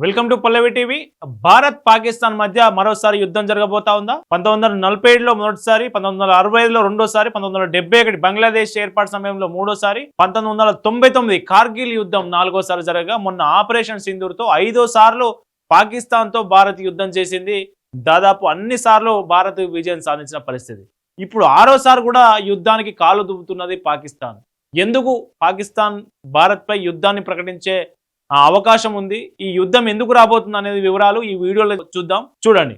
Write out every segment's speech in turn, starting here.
Welcome to Pallavi TV. Bharat Pakistan మధ్య మరోసారి యుద్ధం జరగబోతా ఉందా? 1947లో మొదటిసారి, 1965లో రెండోసారి, 1971 బంగ్లాదేశ్ ఏర్పాటు సమయంలో మూడోసారి, 1999 కార్గిల్ యుద్ధం నాలుగోసారి జరగగా మొన్న ఆపరేషన్ సింధూర్తో 5వ సార్లు పాకిస్తాన్తో భారత్ యుద్ధం చేసింది. దాదాపు అన్ని సార్లు భారత్ విజయం సాధించిన పరిస్థితి. ఇప్పుడు 6వసారి కూడా యుద్ధానికి కాలు దువ్వుతున్నది పాకిస్తాన్. ఎందుకు పాకిస్తాన్ భారత్పై యుద్ధాన్ని ప్రకటించే అవకాశం ఉంది? ఈ యుద్ధం ఎందుకు రాబోతుంది అనేది వివరాలు ఈ వీడియోలో చూద్దాం. చూడండి.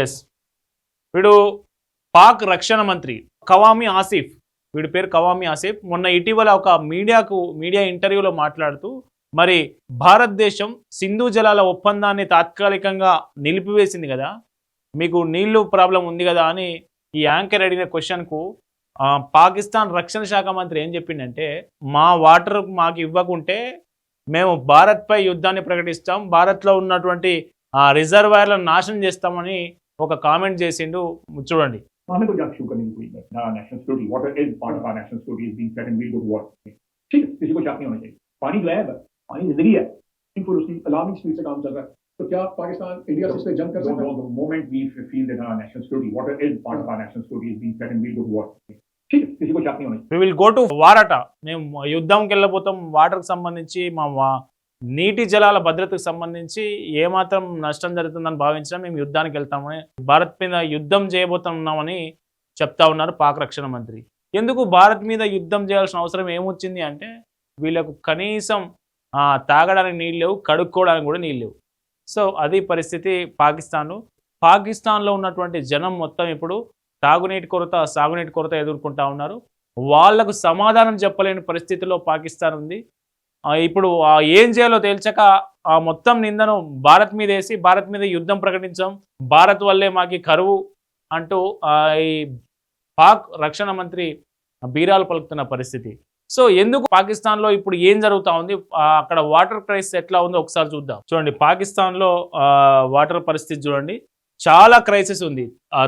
ఎస్, వీడు పాక్ రక్షణ మంత్రి కవామి ఆసిఫ్, వీడి పేరు కవామి ఆసిఫ్. మొన్న ఇటీవల ఒక మీడియా ఇంటర్వ్యూలో మాట్లాడుతూ మరి భారతదేశం సింధు జలాల ఒప్పందాన్ని తాత్కాలికంగా నిలిపివేసింది కదా, మీకు నీళ్లు ప్రాబ్లం ఉంది కదా అని ఈ యాంకర్ అడిగిన క్వశ్చన్కు పాకిస్తాన్ రక్షణ శాఖ మంత్రి ఏం చెప్పిండంటే, మా వాటర్ మాకు ఇవ్వకుంటే మేము భారత్పై యుద్ధాన్ని ప్రకటిస్తాం, భారత్లో ఉన్నటువంటి రిజర్వాయర్లను నాశనం చేస్తామని ఒక కామెంట్ చేసిండు. చూడండి. तो क्या पाकिस्तान इंडिया से इस पे जंग कर सकता है? The moment we feel that our national security, water is part of our national security, is being threatened, we'll go to war. ठीक है, किसी को शक नहीं होना चाहिए. We will go to war అట. మేము యుద్ధంకి వెళ్ళబోతాం. వాటర్కి సంబంధించి మా నీటి జలాల భద్రతకు సంబంధించి ఏమాత్రం నష్టం జరుగుతుందని భావించినా మేము యుద్ధానికి వెళ్తామని, భారత్ మీద యుద్ధం చేయబోతున్నామని చెప్తా ఉన్నారు పాక్ రక్షణ మంత్రి. ఎందుకు భారత్ మీద యుద్ధం చేయాల్సిన అవసరం ఏమొచ్చింది అంటే, వీళ్ళకు కనీసం తాగడానికి నీళ్ళు లేవు, కడుక్కోవడానికి కూడా నీళ్ళు లేవు. సో అది పరిస్థితి పాకిస్తాన్లో ఉన్నటువంటి జనం మొత్తం ఇప్పుడు తాగునీటి కొరత, సాగునీటి కొరత ఎదుర్కొంటా ఉన్నారు. వాళ్లకు సమాధానం చెప్పలేని పరిస్థితిలో పాకిస్తాన్ ఉంది. ఇప్పుడు ఏం చేయాలో తేల్చక ఆ మొత్తం నిందను భారత్ మీద వేసి భారత్ మీద యుద్ధం ప్రకటించాం, భారత్ వల్లే మాకి కరువు అంటూ ఈ పాక్ రక్షణ మంత్రి బీరాలు పలుకుతున్న పరిస్థితి. సో ఎందుకు పాకిస్తాన్లో ఇప్పుడు ఏం జరుగుతూ ఉంది, అక్కడ వాటర్ క్రైసిస్ ఎట్లా ఉందో ఒకసారి చూద్దాం. చూడండి, పాకిస్తాన్లో వాటర్ పరిస్థితి చూడండి, చాలా క్రైసిస్ ఉంది.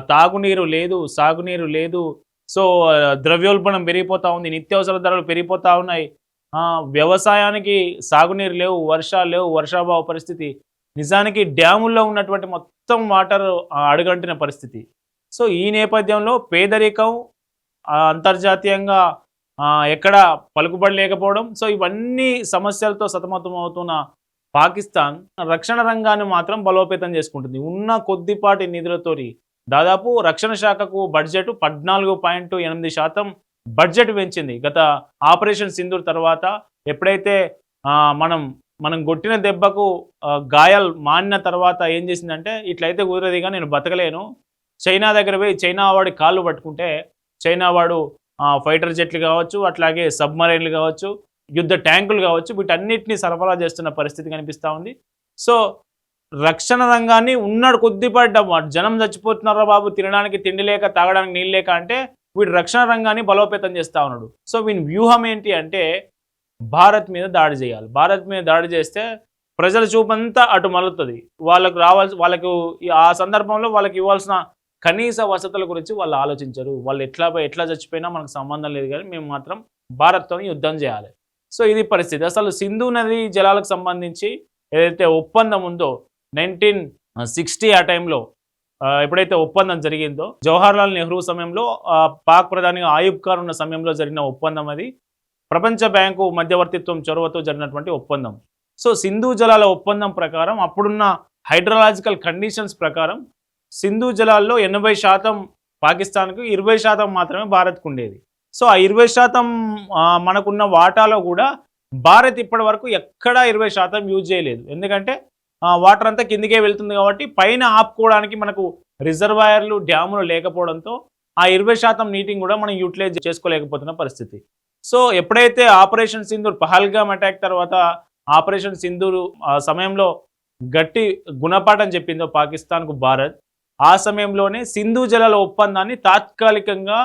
తాగునీరు లేదు, సాగునీరు లేదు. సో ద్రవ్యోల్బణం పెరిగిపోతూ ఉంది, నిత్యావసర ధరలు పెరిగిపోతూ ఉన్నాయి. వ్యవసాయానికి సాగునీరు లేవు, వర్షాలు లేవు, వర్షాభావ పరిస్థితి. నిజానికి డ్యాముల్లో ఉన్నటువంటి మొత్తం వాటర్ అడుగంటిన పరిస్థితి. సో ఈ నేపథ్యంలో పేదరికం, అంతర్జాతీయంగా ఎక్కడ పలుకుబడి లేకపోవడం, సో ఇవన్నీ సమస్యలతో సతమతం అవుతున్న పాకిస్తాన్ రక్షణ రంగాన్ని మాత్రం బలోపేతం చేసుకుంటుంది. ఉన్న కొద్దిపాటి నిధులతో దాదాపు రక్షణ శాఖకు బడ్జెట్ 14.8% బడ్జెట్ పెంచింది. గత ఆపరేషన్ సింధూర్ తర్వాత ఎప్పుడైతే మనం కొట్టిన దెబ్బకు గాయాలు మానిన తర్వాత ఏం చేసిందంటే, ఇట్లయితే కుదరదిగా నేను బతకలేను, చైనా దగ్గర పోయి చైనా వాడి కాళ్ళు పట్టుకుంటే చైనా వాడు ఫైటర్ జెట్లు కావచ్చు, అట్లాగే సబ్మరైన్లు కావచ్చు, యుద్ధ ట్యాంకులు కావచ్చు, వీటన్నిటిని సరఫరా చేస్తున్న పరిస్థితి కనిపిస్తూ ఉంది. సో రక్షణ రంగాన్ని ఉన్నాడు కొద్దిపాటి జనం చచ్చిపోతున్నారా బాబు, తినడానికి తిండి లేక, తాగడానికి నీళ్ళు లేక అంటే వీడు రక్షణ రంగాన్ని బలోపేతం చేస్తూ ఉన్నాడు. సో వీని వ్యూహం ఏంటి అంటే, భారత్ మీద దాడి చేయాలి. భారత్ మీద దాడి చేస్తే ప్రజల చూపంతా అటు మలుతుంది. వాళ్ళకు ఆ సందర్భంలో వాళ్ళకి ఇవ్వాల్సిన కనీస వసతుల గురించి వాళ్ళు ఆలోచించరు. వాళ్ళు ఎట్లా చచ్చిపోయినా మనకు సంబంధం లేదు, కానీ మేము మాత్రం భారత్తో యుద్ధం చేయాలి. సో ఇది పరిస్థితి. అసలు సింధు నది జలాలకు సంబంధించి ఏదైతే ఒప్పందం ఉందో 1960 ఆ టైంలో ఎప్పుడైతే ఒప్పందం జరిగిందో, జవహర్లాల్ నెహ్రూ సమయంలో, పాక్ ప్రధాని ఆయూబ్ ఖాన్ ఉన్న సమయంలో జరిగిన ఒప్పందం అది. ప్రపంచ బ్యాంకు మధ్యవర్తిత్వం చొరవతో జరిగినటువంటి ఒప్పందం. సో సింధు జలాల ఒప్పందం ప్రకారం, అప్పుడున్న హైడ్రలాజికల్ కండిషన్స్ ప్రకారం సింధు జలాల్లో 80% పాకిస్తాన్కు, 20% మాత్రమే భారత్కు ఉండేది. సో ఆ 20% మనకున్న వాటాలో కూడా భారత్ ఇప్పటి వరకు ఎక్కడా 20% యూజ్ చేయలేదు. ఎందుకంటే వాటర్ అంతా కిందికే వెళ్తుంది కాబట్టి పైన ఆపుకోవడానికి మనకు రిజర్వాయర్లు, డ్యాములు లేకపోవడంతో ఆ 20% నీటిని కూడా మనం యూటిలైజ్ చేసుకోలేకపోతున్న పరిస్థితి. సో ఎప్పుడైతే ఆపరేషన్ సింధూర్, పహల్గామ్ అటాక్ తర్వాత ఆపరేషన్ సింధూర్ సమయంలో గట్టి గుణపాఠం చెప్పిందో పాకిస్తాన్కు భారత్, ఆ సమయంలోనే సింధు జలాల ఒప్పందాన్ని తాత్కాలికంగా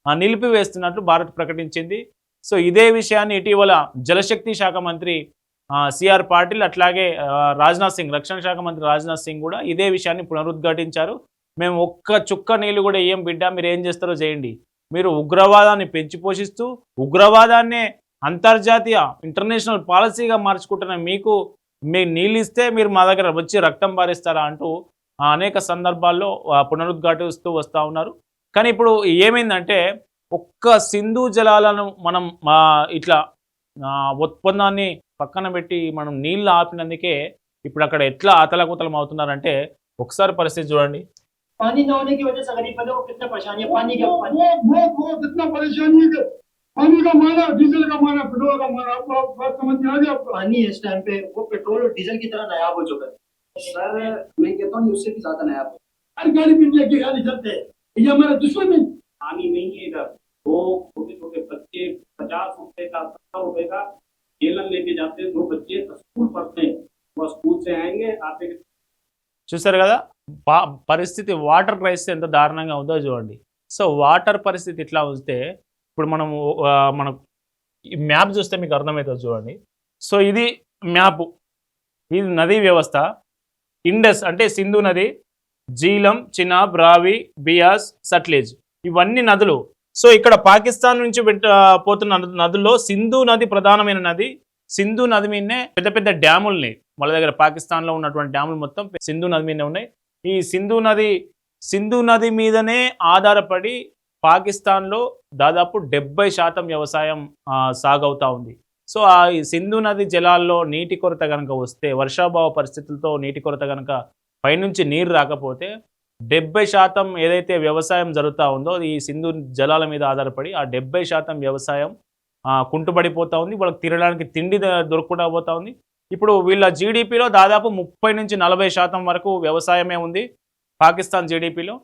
నిలిపివేస్తున్నట్లు భారత్ ప్రకటించింది. సో ఇదే విషయాన్ని ఇటీవల జలశక్తి శాఖ మంత్రి సిఆర్ పాటిల్, అట్లాగే రాజ్నాథ్ సింగ్, రక్షణ శాఖ మంత్రి రాజ్నాథ్ సింగ్ కూడా ఇదే విషయాన్ని పునరుద్ఘాటించారు. మేము ఒక్క చుక్క నీళ్ళు కూడా ఏం బిడ్డ, మీరు ఏం చేస్తారో చేయండి, మీరు ఉగ్రవాదాన్ని పెంచి పోషిస్తూ ఉగ్రవాదాన్నే అంతర్జాతీయ ఇంటర్నేషనల్ పాలసీగా మార్చుకుంటున్న మీకు నీళ్ళు ఇస్తే మీరు మా దగ్గర వచ్చి రక్తం పారిస్తారా అంటూ అనేక సందర్భాల్లో పునరుద్ఘాటిస్తూ వస్తూ ఉన్నారు. కానీ ఇప్పుడు ఏమైందంటే ఒక్క సింధు జలాలను మనం ఇట్లా ఒప్పందాన్ని పక్కన పెట్టి మనం నీళ్ళు ఆపినందుకే ఇప్పుడు అక్కడ ఎట్లా అతలకుతలం అవుతున్నారంటే ఒకసారి పరిస్థితి చూడండి. पानी न होने की वजह से गरीब बंदों को कितना परेशानी है, पानी का वो कितना परेशानी है। पानी का मारा, डीजल का मारा, पेट्रोल का मारा, आपको बात समझ में आ गया आपको? पानी इस टाइम पे वो पेट्रोल और डीजल की तरह नायाब हो चुका है सर। मैं कहता हूँ उससे भी ज्यादा नायाब है। हर गाड़ी में इंडिया की गाड़ी चलते हैं, ये हमारा दुश्मन है। पानी नहीं है इधर। वो छोटे छोटे बच्चे 50 रुपए का 70 रुपए का केलन लेके जाते हैं। 2 बच्चे स्कूल पढ़ते हैं, वो स्कूल से आएंगे आते చూసారు కదా పరిస్థితి. వాటర్ క్రైసిస్ ఎంత దారుణంగా ఉందో చూడండి. సో వాటర్ పరిస్థితి ఇట్లా వస్తే ఇప్పుడు మనము మన మ్యాప్ చూస్తే మీకు అర్థమవుతుంది చూడండి. సో ఇది మ్యాప్, ఇది నదీ వ్యవస్థ. ఇండస్ అంటే సింధు నది, జీలం, చినాబ్, రావి, బియాస్, సట్లెజ్ ఇవన్నీ నదులు. సో ఇక్కడ పాకిస్తాన్ నుంచి పోతున్న నదుల్లో సింధు నది ప్రధానమైన నది. సింధు నది మీదనే పెద్ద పెద్ద డ్యాముల్ని వాళ్ళ దగ్గర పాకిస్తాన్లో ఉన్నటువంటి డ్యాములు మొత్తం సింధు నది మీదనే ఉన్నాయి. ఈ సింధు నది మీదనే ఆధారపడి పాకిస్తాన్లో దాదాపు 70% వ్యవసాయం సాగవుతూ ఉంది. సో ఆ సింధు నది జలాల్లో నీటి కొరత కనుక వస్తే, వర్షాభావ పరిస్థితులతో నీటి కొరత కనుక పైనుంచి నీరు రాకపోతే 70% ఏదైతే వ్యవసాయం జరుగుతూ ఉందో ఈ సింధు జలాల మీద ఆధారపడి ఆ 70% వ్యవసాయం కుంటుపడిపోతూ ఉంది. వాళ్ళకి తినడానికి తిండి దొరకకుండా పోతూ ఉంది. ఇప్పుడు వీళ్ళ జీడిపిలో దాదాపు 30 నుంచి 40% వరకు వ్యవసాయమే ఉంది పాకిస్తాన్ జీడిపిలో.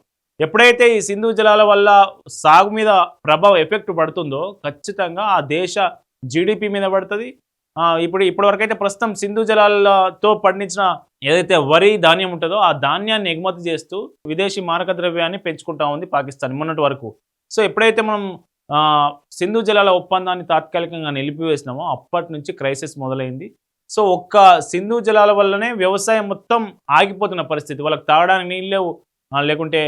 ఎప్పుడైతే ఈ సింధు జలాల వల్ల సాగు మీద ఎఫెక్ట్ పడుతుందో ఖచ్చితంగా ఆ దేశ జీడిపి మీద పడుతుంది. ఇప్పటివరకైతే ప్రస్తుతం సింధు జలాలతో పండించిన ఏదైతే వరి ధాన్యం ఉంటుందో ఆ ధాన్యాన్ని ఎగుమతి చేస్తూ విదేశీ మారక ద్రవ్యాన్ని పెంచుకుంటా ఉంది పాకిస్తాన్ మొన్నటి వరకు. సో ఎప్పుడైతే మనం సింధు జలాల ఒప్పందాన్ని తాత్కాలికంగా నిలిపివేసినామో అప్పటి నుంచి క్రైసిస్ మొదలైంది. సో ఒక్క సింధు జలాల వల్లనే వ్యవసాయం మొత్తం ఆగిపోతున్న పరిస్థితి. వాళ్ళకి తాగడానికి నీళ్ళు లేవు, లేకుంటే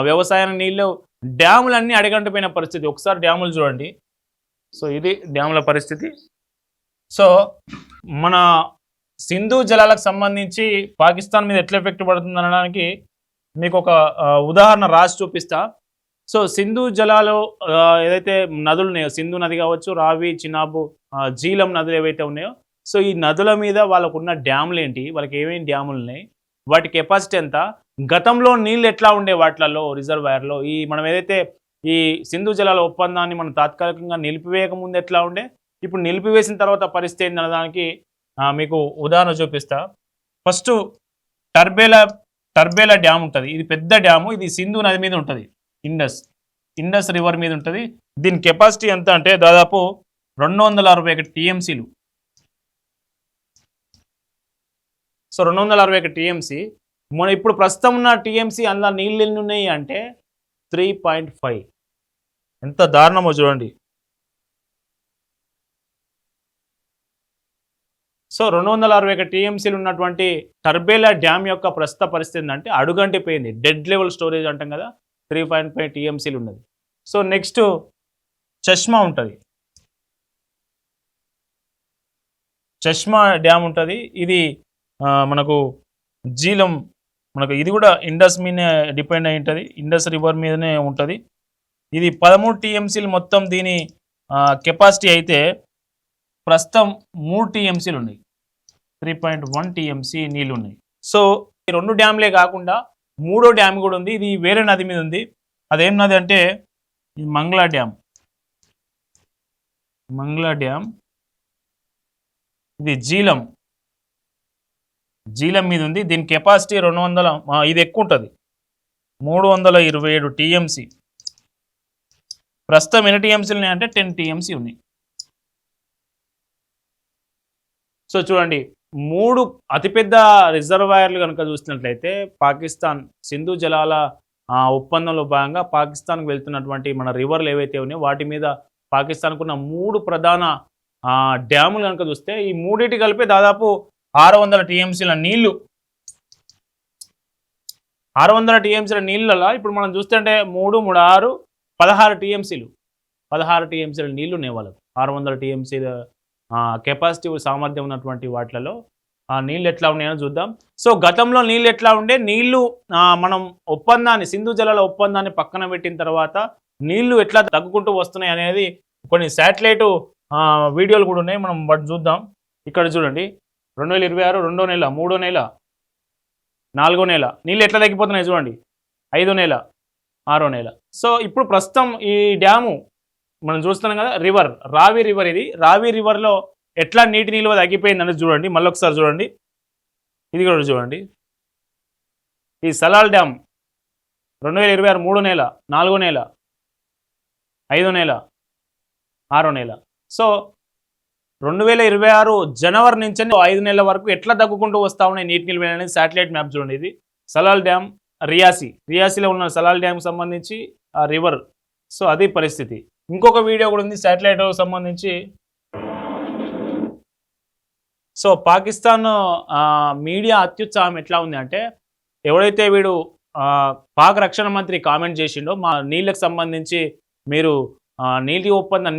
వ్యవసాయానికి నీళ్ళు లేవు. డ్యాములన్నీ అడగంటిపోయిన పరిస్థితి. ఒకసారి డ్యాములు చూడండి. సో ఇది డ్యాముల పరిస్థితి. సో మన సింధు జలాలకు సంబంధించి పాకిస్తాన్ మీద ఎట్లా ఎఫెక్ట్ పడుతుంది అనడానికి మీకు ఒక ఉదాహరణ రాసి చూపిస్తా. సో సింధు జలాలు ఏదైతే నదులు ఉన్నాయో, సింధు నది కావచ్చు, రావి, చినాబు, జీలం నదులు ఏవైతే ఉన్నాయో, సో ఈ నదుల మీద వాళ్ళకు ఉన్న డ్యాములు ఏంటి, వాళ్ళకి ఏమేమి డ్యాములు ఉన్నాయి, వాటి కెపాసిటీ ఎంత, గతంలో నీళ్ళు ఎట్లా ఉండే వాటిలలో రిజర్వాయర్లో, మనం ఏదైతే ఈ సింధు జలాల ఒప్పందాన్ని మనం తాత్కాలికంగా నిలిపివేయక ముందు ఎట్లా ఉండే, ఇప్పుడు నిలిపివేసిన తర్వాత పరిస్థితి ఏందనడానికి మీకు ఉదాహరణ చూపిస్తా. ఫస్ట్ టర్బేలా డ్యామ్ ఉంటుంది. ఇది పెద్ద డ్యాము. ఇది సింధు నది మీద ఉంటుంది. ఇండస్ రివర్ మీద ఉంటుంది. దీని కెపాసిటీ ఎంత అంటే దాదాపు 261 టీఎంసీలు. So 261 TMC. మన ఇప్పుడు ప్రస్తుతం ఉన్న టీఎంసీ అందులో నీళ్ళు ఎన్ని ఉన్నాయి అంటే 3.5. ఎంత దారుణమో చూడండి. సో 261 టీఎంసీలు ఉన్నటువంటి టర్బేలా డ్యామ్ యొక్క ప్రస్తుత పరిస్థితి ఏంటంటే అడుగంటిపోయింది. డెడ్ లెవెల్ స్టోరేజ్ అంటాం కదా, 3.5 టీఎంసీలు ఉన్నది. సో నెక్స్ట్ చష్మా ఉంటుంది. చష్మా డ్యామ్ ఉంటుంది. ఇది మనకు జీలం, మనకు ఇది కూడా ఇండస్ మీదనే డిపెండ్ అయి ఉంటుంది. ఇండస్ రివర్ మీదనే ఉంటుంది. ఇది 13 టీఎంసీలు మొత్తం దీని కెపాసిటీ అయితే ప్రస్తుతం 3 టీఎంసీలు ఉన్నాయి. 3.1 టీఎంసీ నీళ్ళు ఉన్నాయి. సో ఈ 2 డ్యామ్లే కాకుండా 3వ డ్యామ్ కూడా ఉంది. ఇది వేరే నది మీద ఉంది. అదేం నది అంటే ఇది మంగ్లా డ్యామ్. ఇది జీలం మీద ఉంది. దీని కెపాసిటీ 200, ఇది ఎక్కువ ఉంటుంది, 327 టీఎంసీ. ప్రస్తుతం ఎన్ని టీఎంసీలు ఉన్నాయంటే 10 టీఎంసీ ఉన్నాయి. సో చూడండి, 3 అతిపెద్ద రిజర్వాయర్లు కనుక చూసినట్లయితే పాకిస్తాన్ సింధు జలాల ఒప్పందంలో భాగంగా పాకిస్తాన్కి వెళ్తున్నటువంటి మన రివర్లు ఏవైతే ఉన్నాయో వాటి మీద పాకిస్తాన్కు ఉన్న 3 ప్రధాన డ్యాములు కనుక చూస్తే ఈ మూడింటి కలిపి దాదాపు 600 టీఎంసీల నీళ్లు. 600 టీఎంసీల నీళ్ళలో ఇప్పుడు మనం చూస్తుంటే 3, 3, 6, 16 టీఎంసీలు. 16 టీఎంసీల నీళ్లు ఉన్నాయి వాళ్ళకు 600 టీఎంసీ కెపాసిటీ సామర్థ్యం ఉన్నటువంటి వాటిలలో ఆ నీళ్ళు ఎట్లా ఉన్నాయో చూద్దాం. సో గతంలో నీళ్ళు ఎట్లా ఉండే, నీళ్లు మనం ఒప్పందాన్ని సింధు జలాల ఒప్పందాన్ని పక్కన పెట్టిన తర్వాత నీళ్లు ఎట్లా తగ్గుకుంటూ వస్తున్నాయి అనేది కొన్ని శాటిలైట్ వీడియోలు కూడా ఉన్నాయి, మనం వాటి చూద్దాం. ఇక్కడ చూడండి 2026 రెండో నెల, మూడో నెల, నాలుగో నెల నీళ్ళు ఎట్లా తగ్గిపోతున్నాయి చూడండి, 5వ నెల, 6వ నెల. సో ఇప్పుడు ప్రస్తుతం ఈ డ్యాము మనం చూస్తున్నాం కదా, రావి రివర్, ఇది రావి రివర్లో ఎట్లా నీటి నిల్వ తగ్గిపోయిందని చూడండి. మళ్ళొకసారి చూడండి, ఇది కూడా చూడండి. ఈ సలాల్ డ్యామ్ 2026 మూడో నెల, 4వ నెల, 5వ నెల, 6వ నెల. సో 2026 జనవరి నుంచి 5 నెలల వరకు ఎట్లా తగ్గుకుంటూ వస్తూ ఉన్నాయి నీటి నిల్వ అనేది శాటిలైట్ మ్యాప్ చూడండి. ఇది సలాల్ డ్యామ్ రియాసీలో ఉన్న సలాల్ డ్యామ్కి సంబంధించి ఆ రివర్. సో అది పరిస్థితి. ఇంకొక వీడియో కూడా ఉంది శాటిలైట్ సంబంధించి. సో పాకిస్తాన్ మీడియా అత్యుత్సాహం ఎట్లా ఉంది అంటే, ఎవడైతే వీడు పాక్ రక్షణ మంత్రి కామెంట్ చేసిండో, మా నీళ్ళకి సంబంధించి మీరు నీటి ఒప్పందం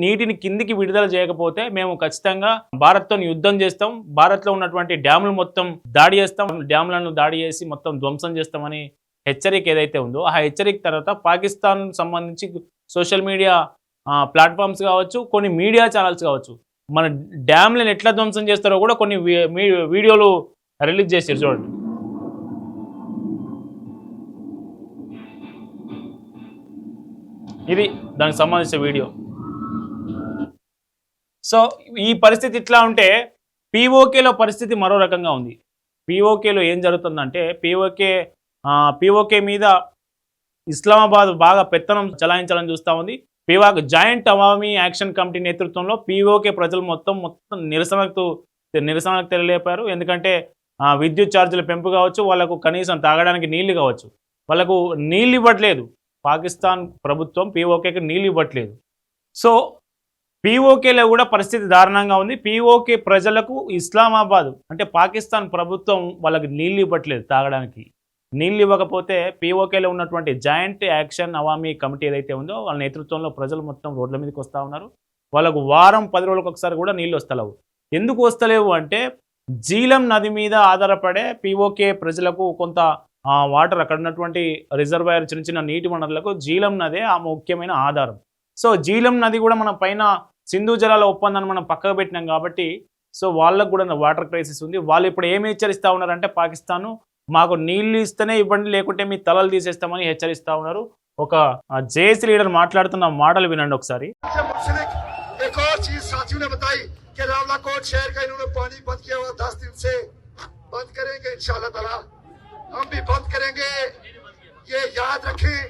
నీటిని కిందికి విడుదల చేయకపోతే మేము ఖచ్చితంగా భారత్తో యుద్ధం చేస్తాం, భారత్లో ఉన్నటువంటి డ్యాములు మొత్తం దాడి చేస్తాం, డ్యాములను దాడి చేసి మొత్తం ధ్వంసం చేస్తామని హెచ్చరిక ఏదైతే ఉందో, ఆ హెచ్చరిక తర్వాత పాకిస్తాన్ సంబంధించి సోషల్ మీడియా ప్లాట్ఫామ్స్ కావచ్చు, కొన్ని మీడియా ఛానల్స్ కావచ్చు, మన డ్యామ్లను ఎట్లా ధ్వంసం చేస్తారో కూడా కొన్ని వీడియోలు రిలీజ్ చేశారు చూడండి. ఇది దానికి సంబంధించిన వీడియో. సో ఈ పరిస్థితి ఇట్లా ఉంటే పీఓకేలో పరిస్థితి మరో రకంగా ఉంది. పీఓకేలో ఏం జరుగుతుందంటే, పీఓకే మీద ఇస్లామాబాద్ బాగా పెత్తనం చలాయించాలని చూస్తూ ఉంది. పీవాక్ జాయింట్ అవామీ యాక్షన్ కమిటీ నేతృత్వంలో పీఓకే ప్రజలు మొత్తం నిరసనకు తెలియలేపారు. ఎందుకంటే విద్యుత్ ఛార్జీల పెంపు కావచ్చు, వాళ్ళకు కనీసం తాగడానికి నీళ్లు కావచ్చు, వాళ్ళకు నీళ్ళు ఇవ్వట్లేదు. పాకిస్తాన్ ప్రభుత్వం పీఓకేకి నీళ్ళు ఇవ్వట్లేదు. సో పీఓకేలో కూడా పరిస్థితి దారుణంగా ఉంది. పీఓకే ప్రజలకు ఇస్లామాబాద్ అంటే పాకిస్తాన్ ప్రభుత్వం వాళ్ళకి నీళ్ళు ఇవ్వట్లేదు, తాగడానికి నీళ్ళు ఇవ్వకపోతే పీఓకేలో ఉన్నటువంటి జాయింట్ యాక్షన్ అవామీ కమిటీ ఏదైతే ఉందో వాళ్ళ నేతృత్వంలో ప్రజలు మొత్తం రోడ్ల మీదకి వస్తూ ఉన్నారు. వాళ్ళకు వారం 10 రోజులకు ఒకసారి కూడా నీళ్ళు వస్తలేవు. ఎందుకు వస్తలేవు అంటే, జీలం నది మీద ఆధారపడే పీఓకే ప్రజలకు కొంత వాటర్, అక్కడ ఉన్నటువంటి రిజర్వాయర్ చిన్న చిన్న నీటి వనరులకు జీలం నదే ఆ ముఖ్యమైన ఆధారం. సో జీలం నది కూడా మన పైన సింధు జలాల ఒప్పందాన్ని మనం పక్కకు పెట్టినాం కాబట్టి, సో వాళ్ళకు కూడా వాటర్ క్రైసిస్ ఉంది. వాళ్ళు ఇప్పుడు ఏమి హెచ్చరిస్తూ ఉన్నారంటే, పాకిస్తాన్ మాకు నీళ్లు ఇస్తేనే ఇవ్వండి, లేకుంటే మీ తలలు తీసేస్తామని హెచ్చరిస్తూ ఉన్నారు. ఒక జేఏసీ లీడర్ మాట్లాడుతున్న మాటలు వినండి ఒకసారి. हम भी बंद करेंगे, ये याद रखें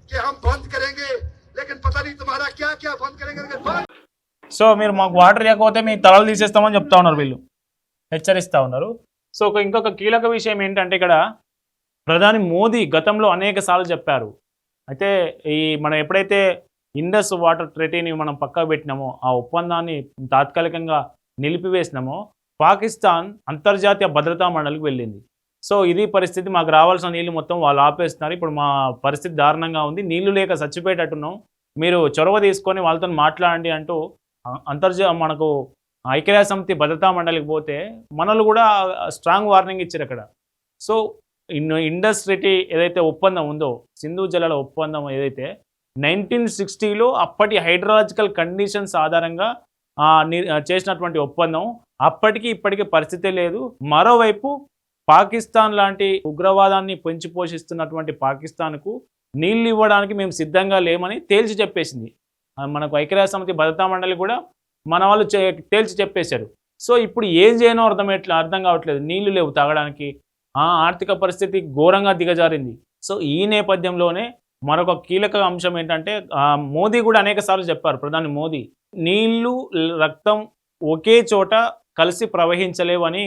कि हम बंद करेंगे, लेकिन पता नहीं तुम्हारा क्या क्या बंद करेंगे। సో మీరు మాకు వాటర్ ఇవ్వకపోతే మీ తలలు తీసేస్తామని చెప్తా ఉన్నారు, వీళ్ళు హెచ్చరిస్తూ ఉన్నారు. సో ఇంకొక కీలక విషయం ఏంటంటే, ఇక్కడ ప్రధాని మోదీ గతంలో అనేక సార్లు చెప్పారు. అయితే మనం ఎప్పుడైతే ఇండస్ వాటర్ ట్రెటీని మనం పక్కకు పెట్టినామో, ఆ ఒప్పందాన్ని తాత్కాలికంగా నిలిపివేసినామో, పాకిస్తాన్ అంతర్జాతీయ భద్రతా మండలికి వెళ్ళింది. సో ఇది పరిస్థితి, మాకు రావాల్సిన నీళ్ళు మొత్తం వాళ్ళు ఆపేస్తున్నారు. ఇప్పుడు మా పరిస్థితి దారుణంగా ఉంది, నీళ్లు లేక చచ్చిపోయేటట్టున్నాం, మీరు చొరవ తీసుకొని వాళ్ళతో మాట్లాడండి అంటూ మనకు ఐక్యరాజ్య సమితి భద్రతా మండలికి పోతే మనలు కూడా స్ట్రాంగ్ వార్నింగ్ ఇచ్చారు అక్కడ. సో ఇండస్ ట్రెటీ ఏదైతే ఒప్పందం ఉందో, సింధు జలాల ఒప్పందం ఏదైతే 1960లో అప్పటి హైడ్రాలజికల్ కండిషన్స్ ఆధారంగా చేసినటువంటి ఒప్పందం, అప్పటికి ఇప్పటికీ పరిస్థితే లేదు. మరోవైపు పాకిస్తాన్ లాంటి ఉగ్రవాదాన్ని పెంచి పోషిస్తున్నటువంటి పాకిస్తాన్కు నీళ్ళు ఇవ్వడానికి మేము సిద్ధంగా లేమని తేల్చి చెప్పేసింది మనకు ఐక్యరాజ్య సమితి భద్రతా మండలి కూడా. మన వాళ్ళు తేల్చి చెప్పేశారు. సో ఇప్పుడు ఏం చేయనో అర్థం కావట్లేదు, నీళ్లు లేవు తాగడానికి, ఆర్థిక పరిస్థితి ఘోరంగా దిగజారింది. సో ఈ నేపథ్యంలోనే మరొక కీలక అంశం ఏంటంటే, మోదీ కూడా అనేక సార్లు చెప్పారు, ప్రధాని మోదీ, నీళ్లు రక్తం ఒకే చోట కలిసి ప్రవహించలేవని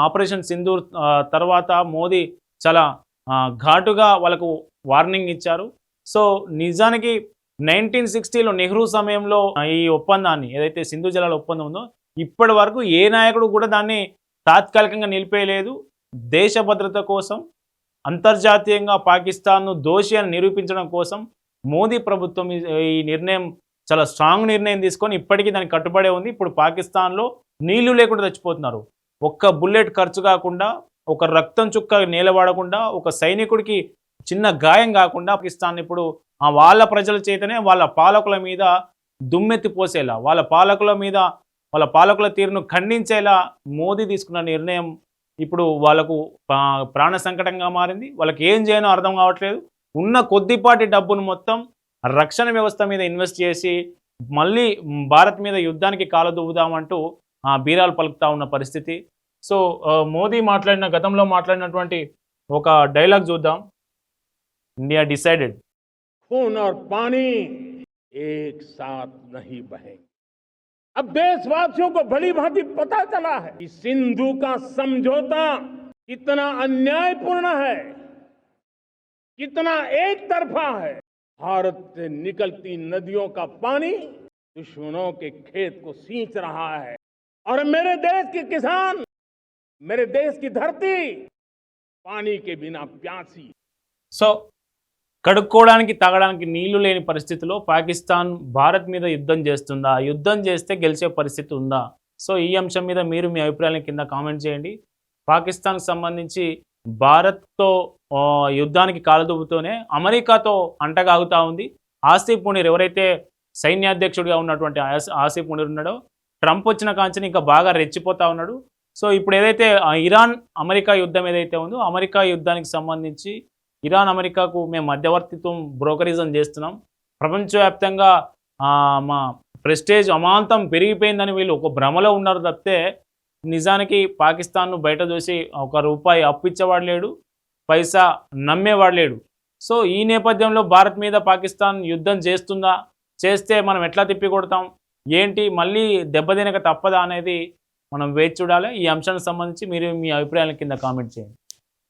ఆపరేషన్ సింధూర్ తర్వాత మోదీ చాలా ఘాటుగా వాళ్ళకు వార్నింగ్ ఇచ్చారు. సో నిజానికి 1960లో నెహ్రూ సమయంలో ఈ ఒప్పందాన్ని ఏదైతే సింధు జలాల ఒప్పందం ఉందో, ఇప్పటి వరకు ఏ నాయకుడు కూడా దాన్ని తాత్కాలికంగా నిలిపేయలేదు. దేశ భద్రత కోసం, అంతర్జాతీయంగా పాకిస్తాన్ను దోషి అని నిరూపించడం కోసం మోదీ ప్రభుత్వం ఈ నిర్ణయం చాలా స్ట్రాంగ్ నిర్ణయం తీసుకొని ఇప్పటికీ దానికి కట్టుబడే ఉంది. ఇప్పుడు పాకిస్తాన్లో నీళ్లు లేకుండా చచ్చిపోతున్నారు. ఒక్క బుల్లెట్ ఖర్చు కాకుండా, ఒక రక్తం చుక్క నేలవాడకుండా, ఒక సైనికుడికి చిన్న గాయం కాకుండా పాకిస్తాన్ ఇప్పుడు వాళ్ళ ప్రజల చేతనే వాళ్ళ పాలకుల మీద దుమ్మెత్తి పోసేలా, వాళ్ళ పాలకుల తీరును ఖండించేలా మోదీ తీసుకున్న నిర్ణయం ఇప్పుడు వాళ్ళకు ప్రాణ సంకటంగా మారింది. వాళ్ళకి ఏం చేయనో అర్థం కావట్లేదు. ఉన్న కొద్దిపాటి డబ్బును మొత్తం రక్షణ వ్యవస్థ మీద ఇన్వెస్ట్ చేసి మళ్ళీ భారత్ మీద యుద్ధానికి కాలదువ్వుదామంటూ బీరాలు పలుకుతా ఉన్న పరిస్థితి. సో మోదీ గతంలో మాట్లాడినటువంటి ఒక డైలాగ్ చూద్దాం. ఇండియా డిసైడెడ్ खून और पानी एक साथ नहीं बहेंगे। अब देशवासियों को भली भांति पता चला है कि सिंधु का समझौता कितना अन्यायपूर्ण है, कितना एक तरफा है। भारत से निकलती नदियों का पानी दुश्मनों के खेत को सींच रहा है और मेरे देश के किसान, मेरे देश की धरती पानी के बिना प्यासी। సో కడుక్కోవడానికి తాగడానికి నీళ్లు లేని పరిస్థితిలో పాకిస్తాన్ భారత్ మీద యుద్ధం చేస్తుందా? యుద్ధం చేస్తే గెలిచే పరిస్థితి ఉందా? సో ఈ అంశం మీద మీరు మీ అభిప్రాయాలను కింద కామెంట్ చేయండి. పాకిస్తాన్కి సంబంధించి భారత్తో యుద్ధానికి కాలదువ్వుతూనే అమెరికాతో అంటగాగుతూ ఉంది. ఆసిఫ్ మునీర్ ఎవరైతే సైన్యాధ్యక్షుడిగా ఉన్నటువంటి ఆసిఫ్ మునీర్ ఉన్నాడో, ట్రంప్ వచ్చిన కాంచెని ఇంకా బాగా రెచ్చిపోతూ ఉన్నాడు. సో ఇప్పుడు ఏదైతే ఇరాన్ అమెరికా యుద్ధం ఏదైతే ఉందో, అమెరికా యుద్ధానికి సంబంధించి ఇరాన్ అమెరికాకు మేము మధ్యవర్తిత్వం బ్రోకరిజం చేస్తున్నాం, ప్రపంచవ్యాప్తంగా మా ప్రెస్టేజ్ అమాంతం పెరిగిపోయిందని వీళ్ళు ఒక భ్రమలో ఉన్నారు తప్పితే నిజానికి పాకిస్తాన్ను బయట చూసి ₹1 అప్పిచ్చేవాడు లేడు, పైసా నమ్మేవాడు లేడు. సో ఈ నేపథ్యంలో భారత్ మీద పాకిస్తాన్ యుద్ధం చేస్తుందా? చేస్తే మనం ఎట్లా తిప్పి కొడతాం, ఏంటి మళ్ళీ దెబ్బతినక తప్పదా అనేది మనం వేచి చూడాలి. ఈ అంశానికి సంబంధించి మీరు మీ అభిప్రాయాల కింద కామెంట్ చేయండి.